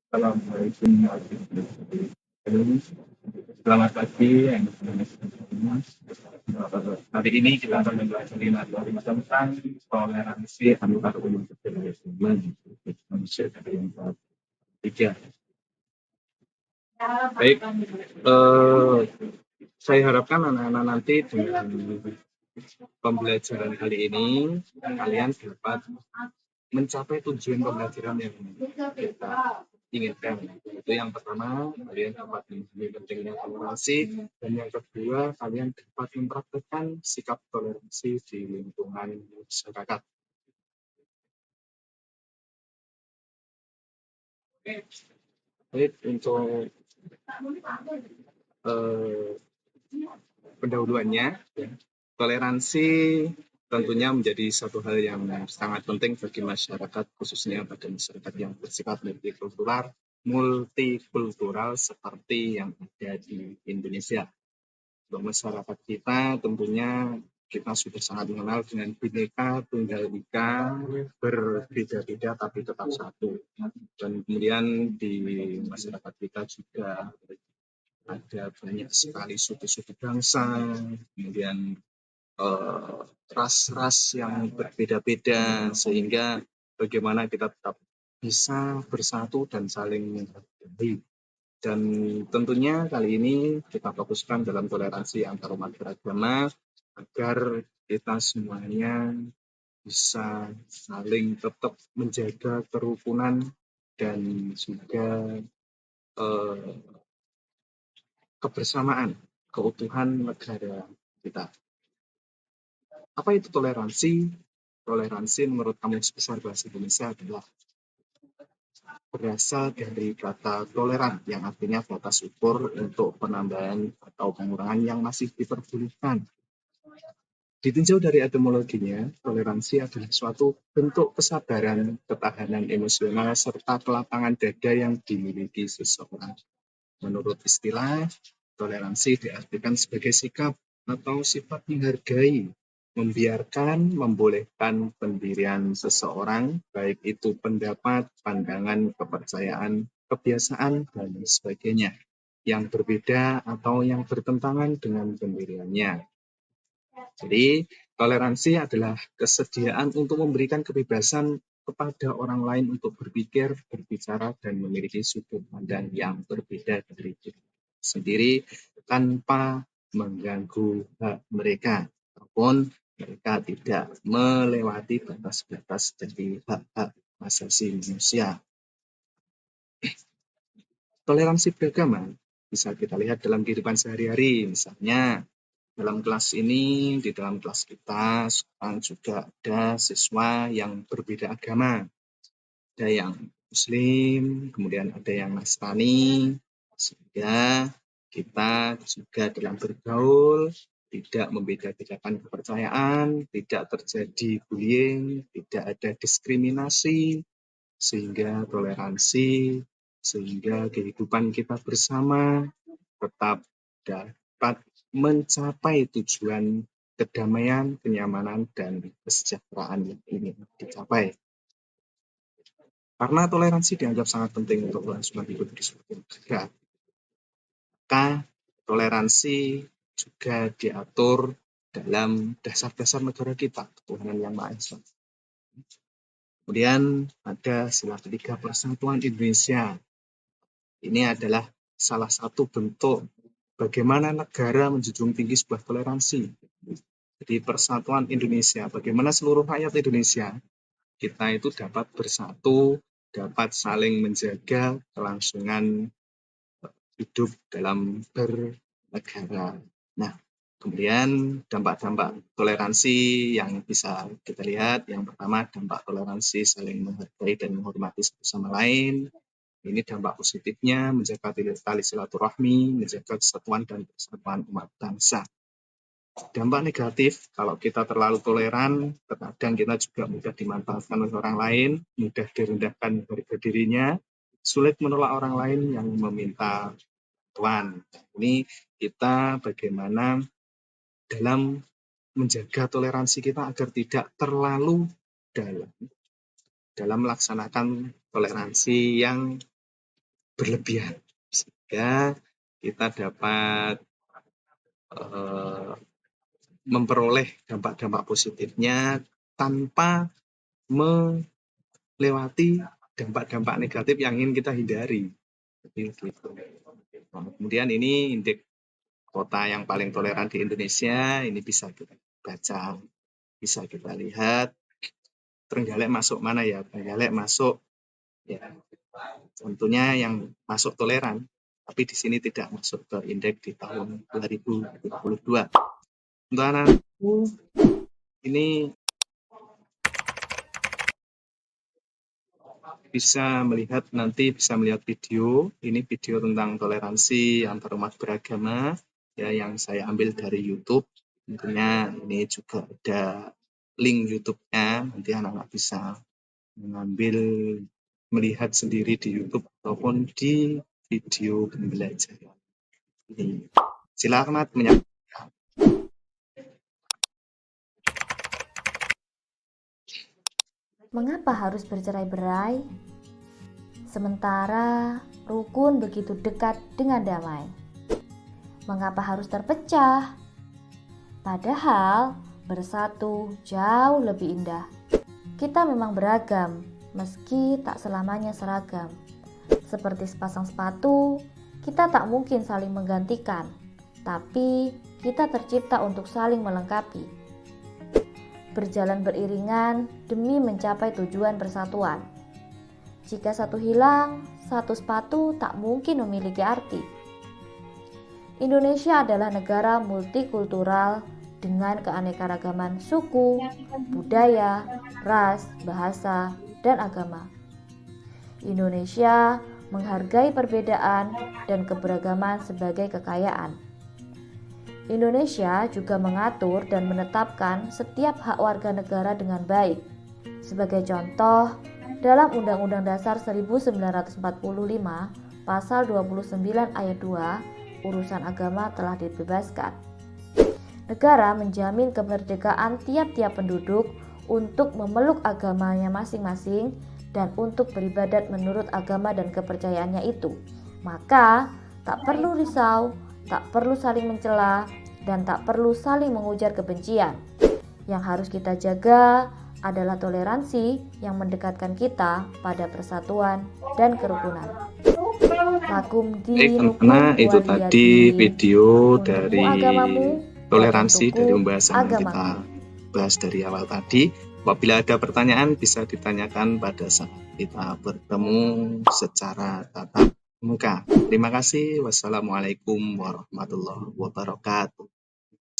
Assalamualaikum warahmatullahi wabarakatuh. Selamat pagi, Mas. Hari ini kita akan mempelajari materi tentang toleransi antar umat beragama di manusia dari yang ketiga. Baik, eh, saya harapkan anak-anak nanti dengan pembelajaran kali ini kalian dapat mencapai tujuan pembelajaran yang kita inginkan. Itu yang pertama, kalian dapat memahami pentingnya toleransi, dan yang kedua, kalian dapat mempraktekkan sikap toleransi di lingkungan masyarakat. Baik, untuk eh, pendahuluannya, toleransi tentunya menjadi satu hal yang sangat penting bagi masyarakat, khususnya bagi masyarakat yang bersifat multikultural seperti yang ada di Indonesia. Untuk masyarakat kita tentunya kita sudah sangat mengenal dengan Bhinneka Tunggal Ika, berbeda-beda tapi tetap satu. Dan kemudian di masyarakat kita juga ada banyak sekali suku-suku bangsa, kemudian eh, ras-ras yang berbeda-beda, sehingga bagaimana kita tetap bisa bersatu dan saling menghargai. Dan tentunya kali ini kita fokuskan dalam toleransi antar umat beragama agar kita semuanya bisa saling tetap menjaga kerukunan dan juga eh, kebersamaan, keutuhan negara kita. Apa itu toleransi? Toleransi menurut Kamus Besar Bahasa Indonesia adalah berasal dari kata toleran yang artinya batas ukur untuk penambahan atau pengurangan yang masih diperbolehkan. Ditinjau dari etimologinya, toleransi adalah suatu bentuk kesabaran, ketahanan emosional, serta kelapangan dada yang dimiliki seseorang. Menurut istilah, toleransi diartikan sebagai sikap atau sifat menghargai, membiarkan, membolehkan pendirian seseorang, baik itu pendapat, pandangan, kepercayaan, kebiasaan, dan sebagainya, yang berbeda atau yang bertentangan dengan pendiriannya. Jadi, toleransi adalah kesediaan untuk memberikan kebebasan kepada orang lain untuk berpikir, berbicara, dan memiliki sudut pandang yang berbeda dari diri sendiri tanpa mengganggu hak mereka, ataupun mereka tidak melewati batas-batas dari hak-hak asasi manusia. Toleransi beragama bisa kita lihat dalam kehidupan sehari-hari, misalnya dalam kelas ini, di dalam kelas kita sekarang juga ada siswa yang berbeda agama. Ada yang Muslim, kemudian ada yang Nasrani, sehingga kita juga dalam bergaul tidak membeda-bedakan kepercayaan, tidak terjadi bullying, tidak ada diskriminasi, sehingga toleransi, sehingga kehidupan kita bersama tetap dapat mencapai tujuan kedamaian, kenyamanan, dan kesejahteraan yang ingin dicapai. Karena toleransi dianggap sangat penting untuk kelangsungan hidup di suatu negara, maka toleransi juga diatur dalam dasar-dasar negara kita, ketuhanan yang Maha Esa. Kemudian ada sila ketiga persatuan Indonesia. Ini adalah salah satu bentuk bagaimana negara menjunjung tinggi sebuah toleransi. Jadi persatuan Indonesia, bagaimana seluruh rakyat Indonesia kita itu dapat bersatu, dapat saling menjaga kelangsungan hidup dalam bernegara. Nah, kemudian dampak-dampak toleransi yang bisa kita lihat, yang pertama dampak toleransi saling menghargai dan menghormati satu sama lain. Ini dampak positifnya menjaga tali silaturahmi, menjaga kesatuan dan persatuan umat bangsa. Dampak negatif, kalau kita terlalu toleran, terkadang kita juga mudah dimanfaatkan oleh orang lain, mudah direndahkan harga dirinya, sulit menolak orang lain yang meminta bantuan. Ini kita bagaimana dalam menjaga toleransi kita agar tidak terlalu dalam melaksanakan toleransi yang berlebihan, sehingga kita dapat memperoleh dampak-dampak positifnya tanpa melewati dampak-dampak negatif yang ingin kita hindari. Gitu. Kemudian ini indeks kota yang paling toleran di Indonesia, ini bisa kita baca, bisa kita lihat. Trenggalek masuk mana ya? Trenggalek masuk ya tentunya yang masuk toleran, tapi di sini tidak masuk ke indeks di tahun 2022. Untuk anak-anakku, ini bisa melihat video, ini video tentang toleransi antar umat beragama ya yang saya ambil dari YouTube. Tentunya ini juga ada link YouTube-nya, nanti anak-anak bisa mengambil melihat sendiri di YouTube ataupun di video pembelajaran ini. Silakan menyampaikan. Mengapa harus bercerai-berai? Sementara rukun begitu dekat dengan damai. Mengapa harus terpecah? Padahal bersatu jauh lebih indah. Kita memang beragam, meski tak selamanya seragam. Seperti sepasang sepatu, kita tak mungkin saling menggantikan, tapi kita tercipta untuk saling melengkapi. Berjalan beriringan demi mencapai tujuan persatuan. Jika satu hilang, satu sepatu tak mungkin memiliki arti. Indonesia adalah negara multikultural dengan keanekaragaman suku, budaya, ras, bahasa, dan agama. Indonesia menghargai perbedaan dan keberagaman sebagai kekayaan. Indonesia juga mengatur dan menetapkan setiap hak warga negara dengan baik. Sebagai contoh, dalam Undang-Undang Dasar 1945, Pasal 29 ayat 2, urusan agama telah dibebaskan. Negara menjamin kemerdekaan tiap-tiap penduduk untuk memeluk agamanya masing-masing dan untuk beribadat menurut agama dan kepercayaannya itu. Maka, tak perlu risau, tak perlu saling mencela, dan tak perlu saling mengujar kebencian. Yang harus kita jaga adalah toleransi yang mendekatkan kita pada persatuan dan kerukunan. Karena itu tadi video dari toleransi dari pembahasan yang kita bahas dari awal tadi. Apabila ada pertanyaan bisa ditanyakan pada saat kita bertemu secara tatap muka. Terima kasih. Wassalamualaikum warahmatullahi wabarakatuh.